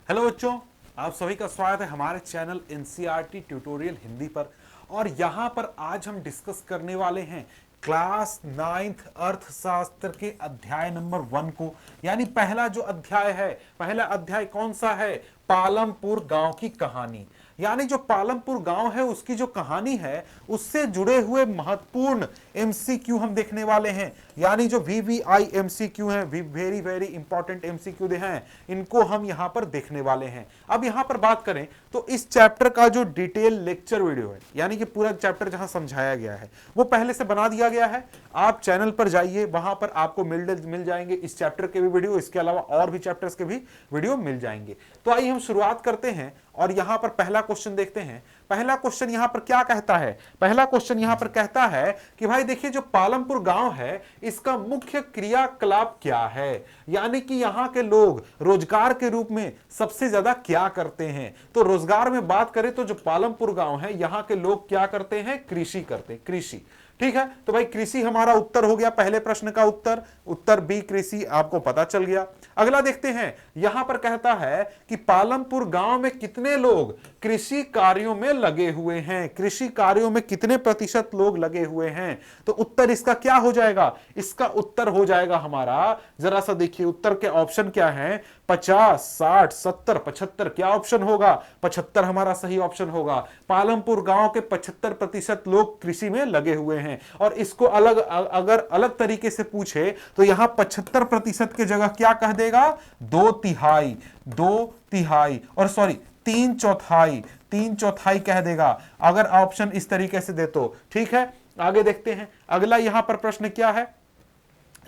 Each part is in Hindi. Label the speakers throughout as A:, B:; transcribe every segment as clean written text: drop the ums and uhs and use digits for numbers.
A: हेलो बच्चों, आप सभी का स्वागत है हमारे चैनल एनसीईआरटी ट्यूटोरियल हिंदी पर। और यहाँ पर आज हम डिस्कस करने वाले हैं क्लास 9th अर्थशास्त्र के अध्याय नंबर 1 को। यानी पहला जो अध्याय है, पहला अध्याय कौन सा है? पालमपुर गांव की कहानी। यानी जो पालमपुर गांव है उसकी जो कहानी है उससे जुड़े हुए महत्वपूर्ण एमसीक्यू हम देखने वाले हैं। यानी जो वीवीआई एमसीक्यू हैं, वेरी वेरी इंपॉर्टेंट एमसीक्यू हैं, इनको हम यहां पर देखने वाले हैं। अब यहां पर बात करें तो इस चैप्टर का जो डिटेल लेक्चर वीडियो है, यानी कि पूरा चैप्टर जहां समझाया गया है वो पहले से बना दिया गया है। आप चैनल पर जाइए, वहां पर आपको मिल जाएंगे इस चैप्टर के भी वीडियो, इसके अलावा और भी चैप्टर्स के भी वीडियो मिल जाएंगे। तो आइए हम शुरुआत करते हैं और यहां पर पहला क्वेश्चन देखते हैं। पहला क्वेश्चन यहां पर क्या कहता है? पहला क्वेश्चन यहां पर कहता है कि भाई देखिए, जो पालमपुर गांव है इसका मुख्य क्रियाकलाप क्या है? यानी कि यहां के लोग रोजगार के रूप में सबसे ज्यादा क्या करते हैं? तो रोजगार में बात करें तो जो पालमपुर गांव है यहां के लोग क्या करते हैं? कृषि करते हैं, कृषि। ठीक है, तो भाई कृषि हमारा उत्तर हो गया, पहले प्रश्न का उत्तर, उत्तर बी कृषि आपको पता चल गया। अगला देखते हैं, यहां पर कहता है कि पालमपुर गांव में कितने लोग कृषि कार्यों में लगे हुए हैं? कृषि कार्यों में कितने प्रतिशत लोग लगे हुए हैं? तो उत्तर इसका क्या हो जाएगा? इसका उत्तर हो जाएगा हमारा, जरा सा देखिए उत्तर के ऑप्शन क्या है? 50, 60, 70, 75। क्या ऑप्शन होगा? 75 हमारा सही ऑप्शन होगा। पालमपुर गांव के 75% लोग कृषि में लगे हुए हैं। और इसको अगर अलग तरीके से पूछे तो यहां 75% की जगह क्या कह देगा? 2/3, 2/3 और सॉरी 3/4, 3/4 कह देगा अगर ऑप्शन इस तरीके से दे तो। ठीक है, आगे देखते हैं अगला यहां पर प्रश्न क्या है।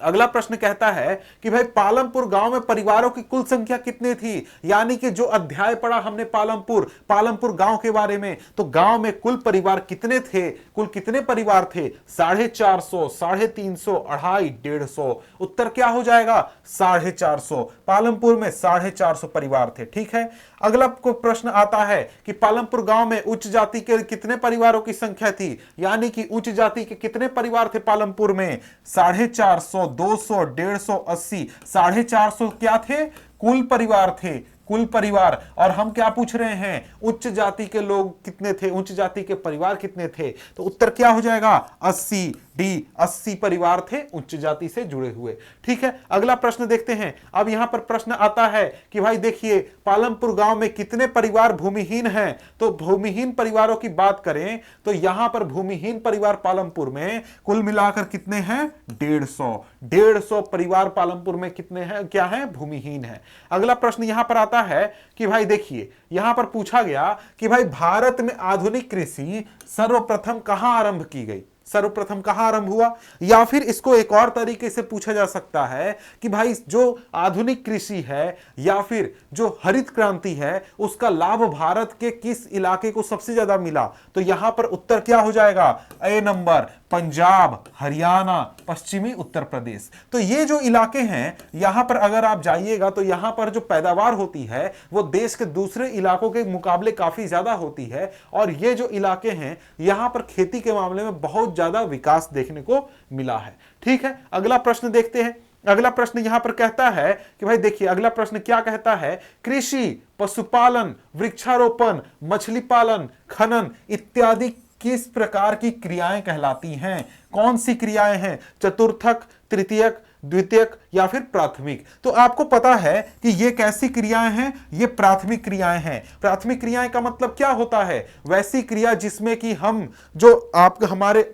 A: अगला प्रश्न कहता है कि भाई पालमपुर गांव में परिवारों की कुल संख्या कितनी थी? यानी कि जो अध्याय पढ़ा हमने पालमपुर गांव के बारे में, तो गांव में कुल परिवार कितने थे? कुल कितने परिवार थे? 450, 350, 250, 150। उत्तर क्या हो जाएगा? 450। पालमपुर में 450 परिवार थे। ठीक है, अगला को प्रश्न आता है कि पालमपुर गांव में उच्च जाति के कितने परिवारों की संख्या थी? यानी कि उच्च जाति के कितने परिवार थे पालमपुर में? 450, 200, 150, 80। 450 क्या थे? कुल परिवार थे, कुल परिवार। और हम क्या पूछ रहे हैं? उच्च जाति के लोग कितने थे, उच्च जाति के परिवार कितने थे? तो उत्तर क्या हो जाएगा? 80, डी 80 परिवार थे उच्च जाति से जुड़े हुए। ठीक है, अगला प्रश्न देखते हैं। अब यहां पर प्रश्न आता है कि भाई देखिए, पालमपुर गांव में कितने परिवार भूमिहीन हैं? तो भूमिहीन परिवारों की बात करें तो यहां पर भूमिहीन परिवार पालमपुर में कुल मिलाकर कितने हैं? 150 परिवार पालमपुर में कितने हैं, क्या है? भूमिहीन है। अगला प्रश्न यहां पर आता है कि भाई देखिए, यहां पर पूछा गया कि भाई भारत में आधुनिक कृषि सर्वप्रथम कहां आरंभ की गई? सर्वप्रथम कहां आरंभ हुआ? या फिर इसको एक और तरीके से पूछा जा सकता है कि भाई जो आधुनिक कृषि है या फिर जो हरित क्रांति है उसका लाभ भारत के किस इलाके को सबसे ज्यादा मिला? तो यहां पर उत्तर क्या हो जाएगा? ए नंबर, पंजाब, हरियाणा, पश्चिमी उत्तर प्रदेश। तो ये जो इलाके हैं यहां पर अगर आप जाइएगा तो यहां पर जो पैदावार होती है वो देश के दूसरे इलाकों के मुकाबले काफी ज्यादा होती है। और ये जो इलाके हैं यहां पर खेती के मामले में बहुत ज्यादा विकास देखने को मिला है। ठीक है, अगला प्रश्न देखते हैं। अगला प्रश्न यहां पर कहता है कि भाई देखिए, अगला प्रश्न क्या कहता है? कृषि, पशुपालन, वृक्षारोपण, मछली पालन, खनन इत्यादि किस प्रकार की क्रियाएं कहलाती हैं? कौन सी क्रियाएं हैं? चतुर्थक, तृतीयक, द्वितीयक या फिर प्राथमिक? तो आपको पता है कि ये कैसी क्रियाएं हैं? ये प्राथमिक क्रियाएं हैं। प्राथमिक क्रियाएं का मतलब क्या होता है? वैसी क्रिया जिसमें कि हम जो आप हमारे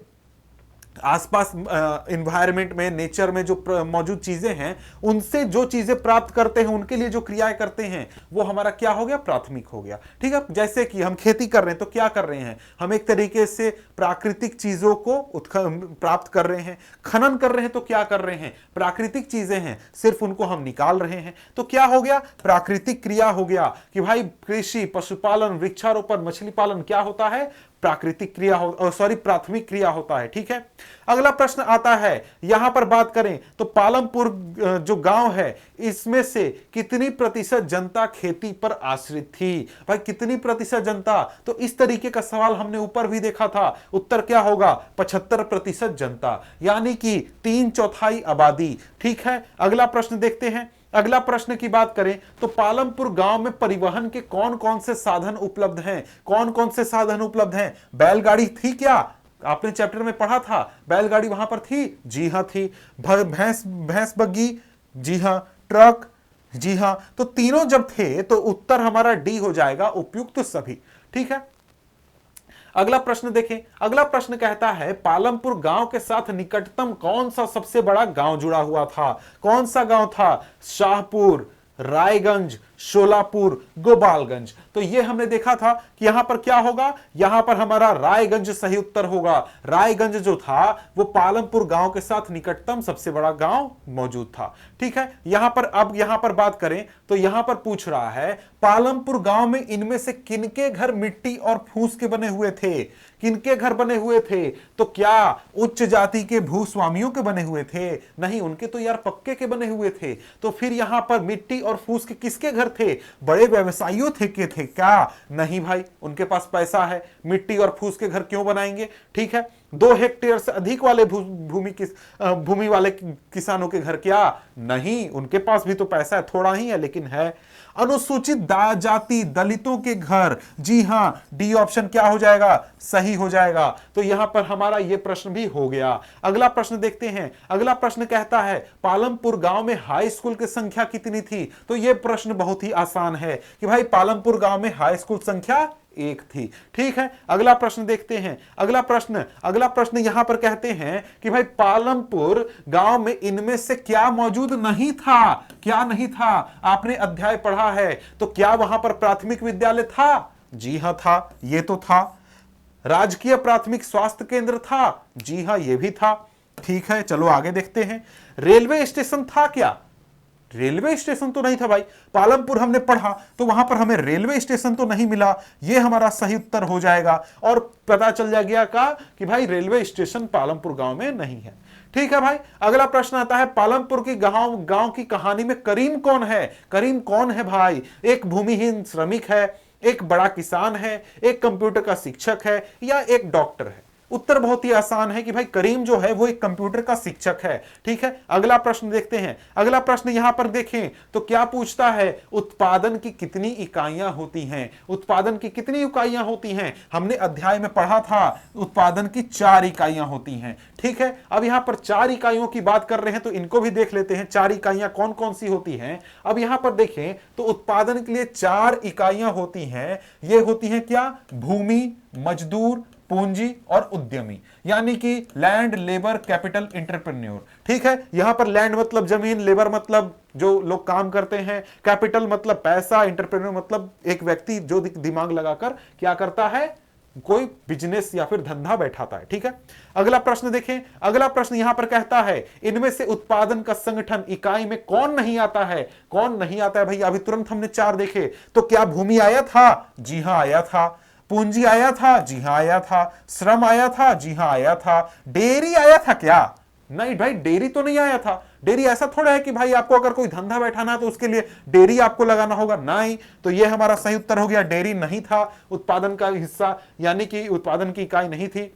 A: आसपास एनवायरनमेंट में, नेचर में जो मौजूद चीजें हैं उनसे जो चीजें प्राप्त करते हैं, उनके लिए जो क्रियाएं करते हैं वो हमारा क्या हो गया? प्राथमिक हो गया। ठीक है, जैसे कि हम खेती कर रहे हैं तो क्या कर रहे हैं? हम एक तरीके से प्राकृतिक चीजों को प्राप्त कर रहे हैं। खनन कर रहे हैं तो क्या कर रहे हैं? प्राकृतिक चीजें हैं, सिर्फ उनको हम निकाल रहे हैं। तो क्या हो गया? प्राकृतिक क्रिया हो गया। कि भाई कृषि, पशुपालन, वृक्षारोपण, मछली पालन क्या होता है? प्राकृतिक क्रिया हो, सॉरी प्राथमिक क्रिया होता है। ठीक है, अगला प्रश्न आता है, यहां पर बात करें तो पालमपुर जो गांव है इसमें से कितनी प्रतिशत जनता खेती पर आश्रित थी? भाई कितनी प्रतिशत जनता? तो इस तरीके का सवाल हमने ऊपर भी देखा था। उत्तर क्या होगा? 75% जनता, यानी कि 3/4 आबादी। ठीक है, अगला प्रश्न देखते हैं। अगला प्रश्न की बात करें तो पालमपुर गांव में परिवहन के कौन कौन से साधन उपलब्ध हैं? कौन कौन से साधन उपलब्ध हैं? बैलगाड़ी थी क्या? आपने चैप्टर में पढ़ा था, बैलगाड़ी वहां पर थी? जी हां थी। भैंस बग्गी? जी हां। ट्रक? जी हां। तो तीनों जब थे तो उत्तर हमारा डी हो जाएगा, उपयुक्त सभी। ठीक है, अगला प्रश्न देखें। अगला प्रश्न कहता है पालमपुर गांव के साथ निकटतम कौन सा सबसे बड़ा गांव जुड़ा हुआ था? कौन सा गांव था? शाहपुर, रायगंज, शोलापुर, गोपालगंज। तो ये हमने देखा था कि यहां पर क्या होगा, यहां पर हमारा रायगंज सही उत्तर होगा। रायगंज जो था वो पालमपुर गांव के साथ निकटतम सबसे बड़ा गांव मौजूद था। ठीक है, यहां पर अब यहां पर बात करें तो यहां पर पूछ रहा है पालमपुर गांव में इनमें से किनके घर मिट्टी और फूस के बने हुए थे? किनके घर बने हुए थे? तो क्या उच्च जाति के भूस्वामियों के बने हुए थे? नहीं, उनके तो यार पक्के के बने हुए थे। तो फिर यहां पर मिट्टी और फूस के किसके घर थे? बड़े व्यवसायियों के थे क्या? नहीं भाई, उनके पास पैसा है, मिट्टी और फूस के घर क्यों बनाएंगे? ठीक है, 2 हेक्टेयर से अधिक वाले भूमि वाले किसानों के घर क्या? नहीं, उनके पास भी तो पैसा है, थोड़ा ही है लेकिन है। अनुसूचित जाति दलितों के घर? जी हां, डी ऑप्शन क्या हो जाएगा? सही हो जाएगा। तो यहां पर हमारा यह प्रश्न भी हो गया। अगला प्रश्न देखते हैं। अगला प्रश्न कहता है पालमपुर गांव में हाई स्कूल की संख्या कितनी थी? तो यह प्रश्न बहुत ही आसान है कि भाई पालमपुर गांव में हाई स्कूल संख्या 1 थी। ठीक है, अगला प्रश्न देखते हैं। अगला प्रश्न यहां पर कहते हैं कि भाई पालमपुर गांव में इनमें से क्या मौजूद नहीं था? क्या नहीं था? आपने अध्याय पढ़ा है, तो क्या वहां पर प्राथमिक विद्यालय था? जी हां था, ये तो था। राजकीय प्राथमिक स्वास्थ्य केंद्र था? जी हां, ये भी था। ठीक है, चलो आगे देखते हैं। रेलवे स्टेशन था क्या? रेलवे स्टेशन तो नहीं था भाई। पालमपुर हमने पढ़ा तो वहां पर हमें रेलवे स्टेशन तो नहीं मिला, यह हमारा सही उत्तर हो जाएगा। और पता चल जाएगा कि भाई रेलवे स्टेशन पालमपुर गांव में नहीं है। ठीक है भाई, अगला प्रश्न आता है पालमपुर की गांव की कहानी में करीम कौन है? करीम कौन है भाई? एक भूमिहीन श्रमिक है, एक बड़ा किसान है, एक कंप्यूटर का शिक्षक है, या एक डॉक्टर है? उत्तर बहुत ही आसान है कि भाई करीम जो है वो एक कंप्यूटर का शिक्षक है। ठीक है, अगला प्रश्न देखते हैं। अगला प्रश्न यहां पर देखें तो क्या पूछता है? उत्पादन की कितनी इकाइयां होती हैं? उत्पादन की कितनी इकाइयां होती हैं? हमने अध्याय में पढ़ा था उत्पादन की 4 इकाइयां होती हैं। ठीक है, अब यहां पर 4 इकाइयों की बात कर रहे हैं तो इनको भी देख लेते हैं 4 इकाइयां कौन कौन सी होती हैं। अब यहां पर देखें तो उत्पादन के लिए 4 इकाइयां होती हैं। ये होती हैं क्या? भूमि, मजदूर, पूंजी और उद्यमी, यानी कि लैंड, लेबर, कैपिटल, एंटरप्रेन्योर। ठीक है, यहां पर लैंड मतलब जमीन, लेबर मतलब जो लोग काम करते हैं, कैपिटल मतलब पैसा, एंटरप्रेन्योर मतलब एक व्यक्ति जो दिमाग लगाकर क्या करता है, कोई बिजनेस या फिर धंधा बैठाता है। ठीक है, अगला प्रश्न देखें। अगला प्रश्न यहां पर कहता है इनमें से उत्पादन का संगठन इकाई में कौन नहीं आता है? कौन नहीं आता है भैया? अभी तुरंत हमने 4 देखे, तो क्या भूमि आया था? जी हां आया था। पूंजी आया था? जी हां आया था। श्रम आया था? जी हां आया था। डेयरी आया था क्या? नहीं भाई, डेयरी तो नहीं आया था। डेयरी ऐसा थोड़ा है कि भाई आपको अगर कोई धंधा बैठाना है तो उसके लिए डेयरी आपको लगाना होगा, नहीं। तो ये हमारा सही उत्तर हो गया, डेयरी नहीं था उत्पादन का हिस्सा, यानी कि उत्पादन की इकाई नहीं थी।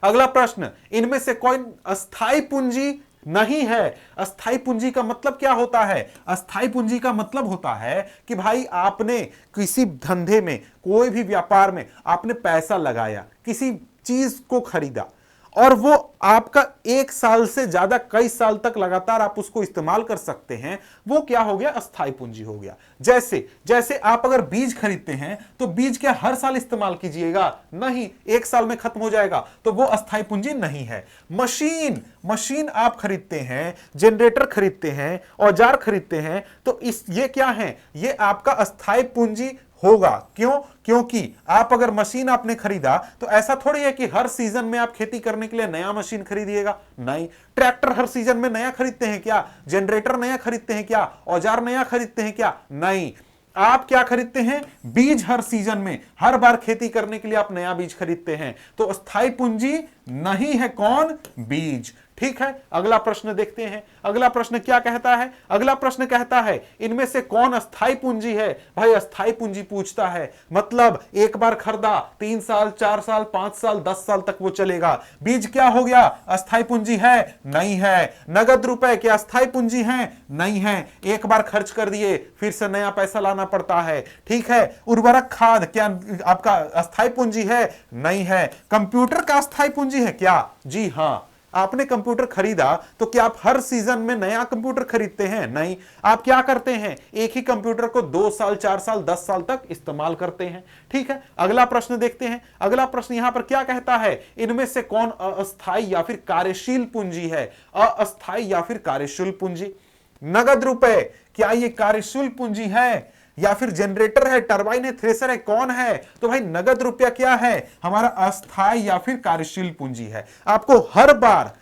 A: अगला प्रश्न, इनमें से कोई अस्थाई पूंजी नहीं है। अस्थाई पूंजी का मतलब क्या होता है? अस्थाई पूंजी का मतलब होता है कि भाई आपने किसी धंधे में, कोई भी व्यापार में आपने पैसा लगाया, किसी चीज को खरीदा और वो आपका 1 साल से ज्यादा कई साल तक लगातार आप उसको इस्तेमाल कर सकते हैं, वो क्या हो गया? अस्थाई पूंजी हो गया। जैसे आप अगर बीज खरीदते हैं तो बीज क्या हर साल इस्तेमाल कीजिएगा? नहीं, 1 साल में खत्म हो जाएगा, तो वो अस्थाई पूंजी नहीं है। मशीन आप खरीदते हैं, जनरेटर खरीदते हैं, औजार खरीदते हैं, तो ये क्या है? ये आपका अस्थाई पूंजी होगा। क्यों? क्योंकि आप अगर मशीन आपने खरीदा तो ऐसा थोड़ी है कि हर सीजन में आप खेती करने के लिए नया मशीन खरीदिएगा, नहीं। ट्रैक्टर हर सीजन में नया खरीदते हैं क्या? जनरेटर नया खरीदते हैं क्या? औजार नया खरीदते हैं क्या? नहीं। आप क्या खरीदते हैं? बीज हर सीजन में, हर बार खेती करने के लिए आप नया बीज खरीदते हैं। तो अस्थाई पूंजी नहीं है कौन? बीज। ठीक है, अगला प्रश्न देखते हैं। अगला प्रश्न क्या कहता है? अगला प्रश्न कहता है इनमें से कौन अस्थाई पूंजी है? भाई अस्थाई पूंजी पूछता है, मतलब एक बार खरीदा 3 साल 4 साल 5 साल 10 साल तक वो चलेगा। बीज क्या हो गया? अस्थाई पूंजी है? नहीं है। नगद रुपए क्या अस्थाई पूंजी है? नहीं है। एक बार खर्च कर दिए फिर से नया पैसा लाना पड़ता है। ठीक है, उर्वरक खाद क्या आपका अस्थाई पूंजी है? नहीं है। कंप्यूटर का अस्थाई पूंजी है क्या? जी हां। आपने कंप्यूटर खरीदा तो क्या आप हर सीजन में नया कंप्यूटर खरीदते हैं? नहीं। आप क्या करते हैं? एक ही कंप्यूटर को 2 साल 4 साल 10 साल तक इस्तेमाल करते हैं। ठीक है, अगला प्रश्न देखते हैं। अगला प्रश्न यहां पर क्या कहता है? इनमें से कौन अस्थाई या फिर कार्यशील पूंजी है? अस्थाई या फिर कार्यशील पूंजी। नगद रुपए क्या ये कार्यशील पूंजी है या फिर जनरेटर है, टरबाइन है, थ्रेसर है, कौन है? तो भाई नगद रुपया क्या है? हमारा अस्थाई या फिर कार्यशील पूंजी है। आपको हर बार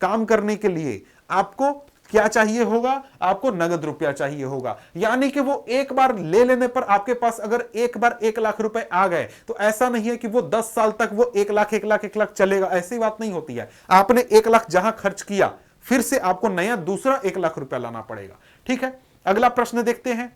A: काम करने के लिए आपको क्या चाहिए होगा? आपको नगद रुपया चाहिए होगा। यानी कि वो एक बार ले लेने पर आपके पास अगर एक बार 1 लाख रुपए आ गए तो ऐसा नहीं है कि वो 10 साल तक वो 1 लाख 1 लाख 1 लाख चलेगा, ऐसी बात नहीं होती है। आपने 1 लाख जहां खर्च किया फिर से आपको नया दूसरा 1 लाख रुपया लाना पड़ेगा। ठीक है, अगला प्रश्न देखते हैं।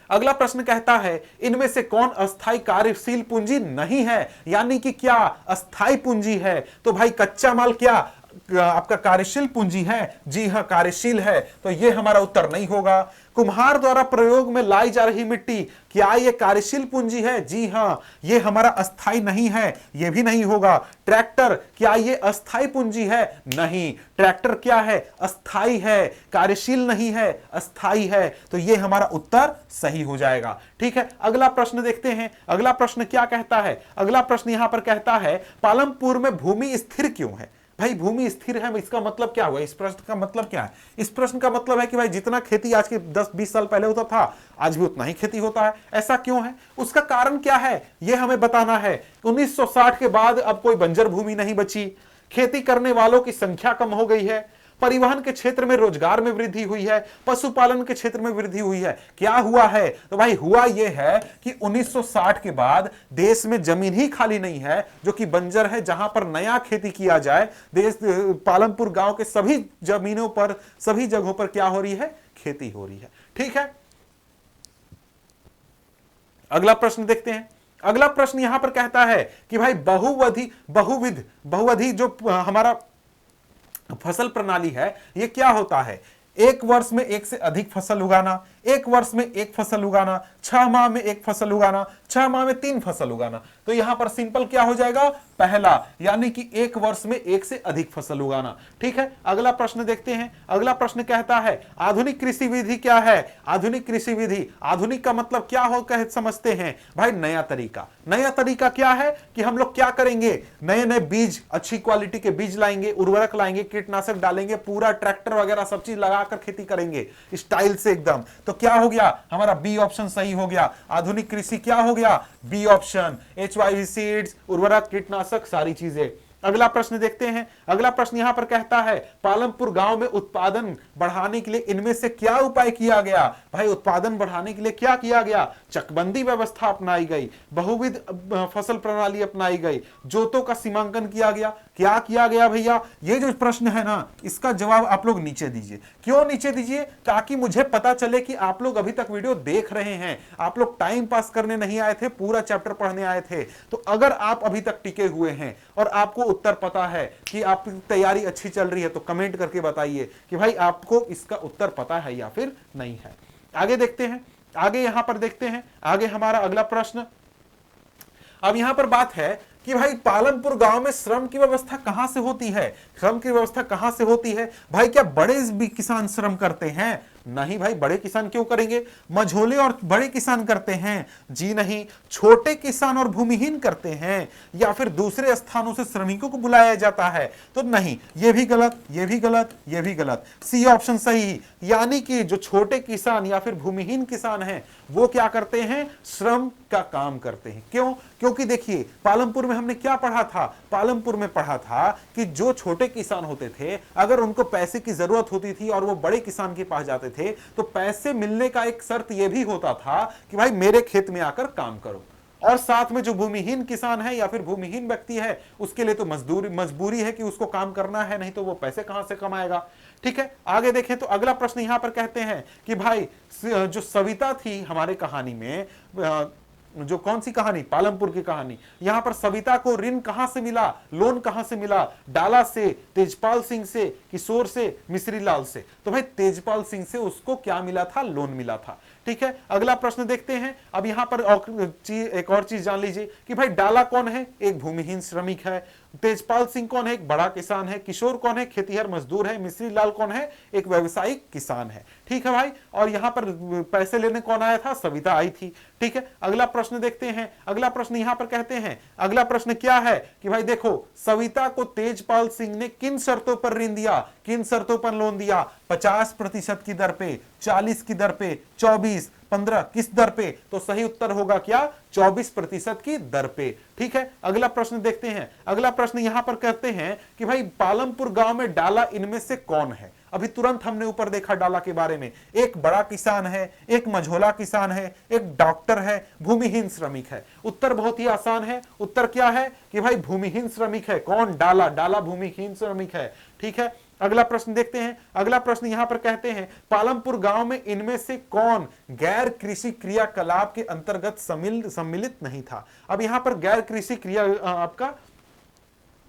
A: अगला प्रश्न कहता है इनमें से कौन अस्थाई कार्यशील पूंजी नहीं है? यानी कि क्या अस्थाई पूंजी है? तो भाई कच्चा माल क्या आपका कार्यशील पूंजी है? जी हां, कार्यशील है। तो यह हमारा उत्तर नहीं होगा। कुम्हार द्वारा प्रयोग में लाई जा रही मिट्टी क्या यह कार्यशील पूंजी है? जी हां, यह हमारा अस्थाई नहीं है, यह भी नहीं होगा। ट्रैक्टर क्या यह अस्थाई पूंजी है? नहीं। ट्रैक्टर क्या है? अस्थाई है, कार्यशील नहीं है, अस्थाई है। तो यह हमारा उत्तर सही हो जाएगा। ठीक है, अगला प्रश्न देखते हैं। अगला प्रश्न क्या कहता है? अगला प्रश्न यहां पर कहता है पालमपुर में भूमि स्थिर क्यों है? भाई भूमि स्थिर है, इसका मतलब क्या हुआ? इस प्रश्न का मतलब क्या है? इस प्रश्न का मतलब है कि भाई जितना खेती आज के 10-20 साल पहले होता था आज भी उतना ही खेती होता है। ऐसा क्यों है? उसका कारण क्या है यह हमें बताना है। 1960 के बाद अब कोई बंजर भूमि नहीं बची, खेती करने वालों की संख्या कम हो गई है, परिवहन के क्षेत्र में रोजगार में वृद्धि हुई है, पशुपालन के क्षेत्र में वृद्धि हुई है। क्या हुआ है? तो भाई हुआ यह है कि 1960 के बाद देश में जमीन ही खाली नहीं है जो कि बंजर है, जहां पर नया खेती किया जाए। देश पालमपुर गांव के सभी जमीनों पर सभी जगहों पर क्या हो रही है? खेती हो रही है। ठीक है, अगला प्रश्न देखते हैं। अगला प्रश्न यहां पर कहता है कि भाई बहुविधि जो हमारा फसल प्रणाली है ये क्या होता है? एक वर्ष में एक से अधिक फसल उगाना, एक वर्ष में एक फसल उगाना, 6 माह में एक फसल उगाना, 6 माह में 3 फसल उगाना। तो यहां पर सिंपल क्या हो जाएगा? पहला, यानी कि एक वर्ष में एक से अधिक फसल उगाना। ठीक है, अगला प्रश्न देखते हैं। अगला प्रश्न कहता है आधुनिक कृषि विधि क्या है? आधुनिक कृषि विधि, आधुनिक का मतलब क्या हो कह समझते हैं? भाई नया तरीका। नया तरीका क्या है कि हम लोग क्या करेंगे? नए नए बीज, अच्छी क्वालिटी के बीज लाएंगे, उर्वरक लाएंगे, कीटनाशक डालेंगे, पूरा ट्रैक्टर वगैरह सब चीज लगाकर खेती करेंगे स्टाइल से एकदम। तो क्या हो गया? हमारा बी ऑप्शन सही हो गया। आधुनिक कृषि क्या हो गया? B option. HYV सीड्स, उर्वरक, कीटनाशक, सारी चीजें। अगला प्रश्न देखते हैं। अगला प्रश्न यहां पर कहता है पालमपुर गांव में उत्पादन बढ़ाने के लिए इनमें से क्या उपाय किया गया? भाई उत्पादन बढ़ाने के लिए क्या किया गया? चकबंदी व्यवस्था अपनाई गई, बहुविध फसल प्रणाली अपनाई गई, जोतों का सीमांकन किया गया। क्या किया गया भैया? ये जो प्रश्न है ना इसका जवाब आप लोग नीचे दीजिए। क्यों नीचे दीजिए? ताकि मुझे पता चले कि आप लोग अभी तक वीडियो देख रहे हैं, आप लोग टाइम पास करने नहीं आए थे, पूरा चैप्टर पढ़ने आए थे। तो अगर आप अभी तक टिके हुए हैं और आपको उत्तर पता है कि आपकी तैयारी अच्छी चल रही है तो कमेंट करके बताइए कि भाई आपको इसका उत्तर पता है या फिर नहीं है। आगे देखते हैं। आगे यहां पर देखते हैं। आगे हमारा अगला प्रश्न, अब यहां पर बात है कि भाई पालमपुर गांव में श्रम की व्यवस्था कहां से होती है? श्रम की व्यवस्था कहां से होती है? भाई क्या बड़े भी किसान श्रम करते हैं? नहीं भाई, बड़े किसान क्यों करेंगे? मझोले और बड़े किसान करते हैं? जी नहीं। छोटे किसान और भूमिहीन करते हैं या फिर दूसरे स्थानों से श्रमिकों को बुलाया जाता है? तो नहीं, ये भी गलत, ये भी गलत, ये भी गलत। सी ऑप्शन सही। यानी कि जो छोटे किसान या फिर भूमिहीन किसान हैं वो क्या करते हैं? श्रम का काम करते हैं। क्यों? क्योंकि देखिए पालमपुर में हमने क्या पढ़ा था? पालमपुर में पढ़ा था कि जो छोटे किसान होते थे अगर उनको पैसे की जरूरत होती थी और वो बड़े किसान के पास जाते थे तो पैसे मिलने का एक शर्त यह भी होता था कि भाई मेरे खेत में आकर काम करो। और साथ में जो भूमिहीन किसान है या फिर भूमिहीन व्यक्ति है उसके लिए तो मजबूरी है कि उसको काम करना है, नहीं तो वो पैसे कहां से कमाएगा। ठीक है, आगे देखें तो अगला प्रश्न यहां पर कहते हैं कि भाई जो सविता थी हमारे कहानी में, जो कौन सी कहानी, पालमपुर की कहानी, यहां पर सविता को ऋण कहां से मिला, लोन कहां से मिला, डाला से, तेजपाल सिंह से, किशोर से, मिश्री लाल से। तो भाई तेजपाल सिंह से उसको क्या मिला था, लोन मिला था। ठीक है, अगला प्रश्न देखते हैं। अब यहां पर एक और चीज जान लीजिए कि भाई डाला कौन है, एक भूमिहीन श्रमिक है, तेजपाल सिंह कौन है, एक बड़ा किसान है, किशोर कौन है, खेतीहर मजदूर है, मिश्री लाल कौन है, एक व्यवसायिक किसान है। ठीक है भाई, और यहां पर पैसे लेने कौन आया था, सविता आई थी। ठीक है, अगला प्रश्न देखते हैं। अगला प्रश्न यहां पर कहते हैं, अगला प्रश्न क्या है कि भाई देखो सविता को तेजपाल सिंह ने किन शर्तों पर ऋण दिया, किन शर्तों पर लोन दिया, 50% की दर पे, 40 की दर पे, 24, 15, किस दर पे, तो सही उत्तर होगा क्या, 24% की दर पे। ठीक है, अगला प्रश्न देखते हैं। अगला प्रश्न यहां पर कहते हैं कि भाई पालमपुर गांव में डाला इनमें से कौन है। अभी तुरंत हमने ऊपर देखा डाला के बारे में, एक बड़ा किसान है, एक मझोला किसान है, एक डॉक्टर है, भूमिहीन श्रमिक है। उत्तर बहुत ही आसान है, उत्तर क्या है कि भाई भूमिहीन श्रमिक है। कौन, डाला, डाला भूमिहीन श्रमिक है। ठीक है, अगला प्रश्न देखते हैं। अगला प्रश्न यहां पर कहते हैं पालमपुर गांव में इनमें से कौन गैर कृषि क्रियाकलाप के अंतर्गत सम्मिलित नहीं था। अब यहां पर गैर कृषि क्रिया आपका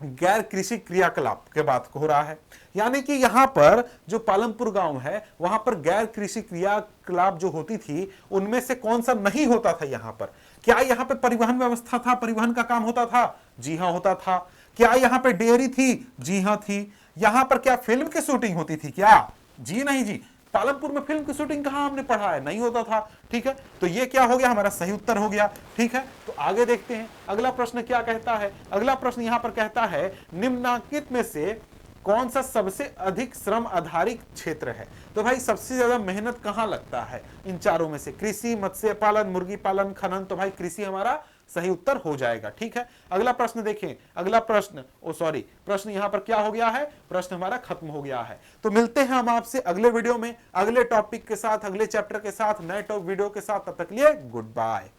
A: गैर कृषि क्रियाकलाप के बात हो रहा है, यानी कि यहां पर जो पालमपुर गांव है वहां पर गैर कृषि क्रियाकलाप जो होती थी उनमें से कौन सा नहीं होता था। यहां पर क्या यहां पे परिवहन व्यवस्था था, परिवहन का काम होता था, जी हां होता था। क्या यहां पे डेयरी थी, जी हां थी। यहां पर क्या फिल्म की शूटिंग होती थी क्या, जी नहीं जी। पालमपुर में फिल्म की शूटिंग कहां हमने पढ़ा है, नहीं होता था। ठीक है, तो ये क्या हो गया, हमारा सही उत्तर हो गया। ठीक है, तो आगे देखते हैं अगला प्रश्न क्या कहता है। अगला प्रश्न यहां पर कहता है निम्नलिखित में से कौन सा सबसे अधिक श्रम आधारित क्षेत्र है। तो भाई सबसे ज्यादा मेहनत कहां लगता है इन चारों में से, कृषि, मत्स्य पालन, मुर्गी पालन, खनन। तो भाई कृषि हमारा सही उत्तर हो जाएगा। ठीक है, अगला प्रश्न देखें। अगला प्रश्न प्रश्न यहां पर क्या हो गया है, प्रश्न हमारा खत्म हो गया है। तो मिलते हैं हम आपसे अगले वीडियो में, अगले टॉपिक के साथ, अगले चैप्टर के साथ, नए वीडियो के साथ। तब तक के लिए गुड बाय।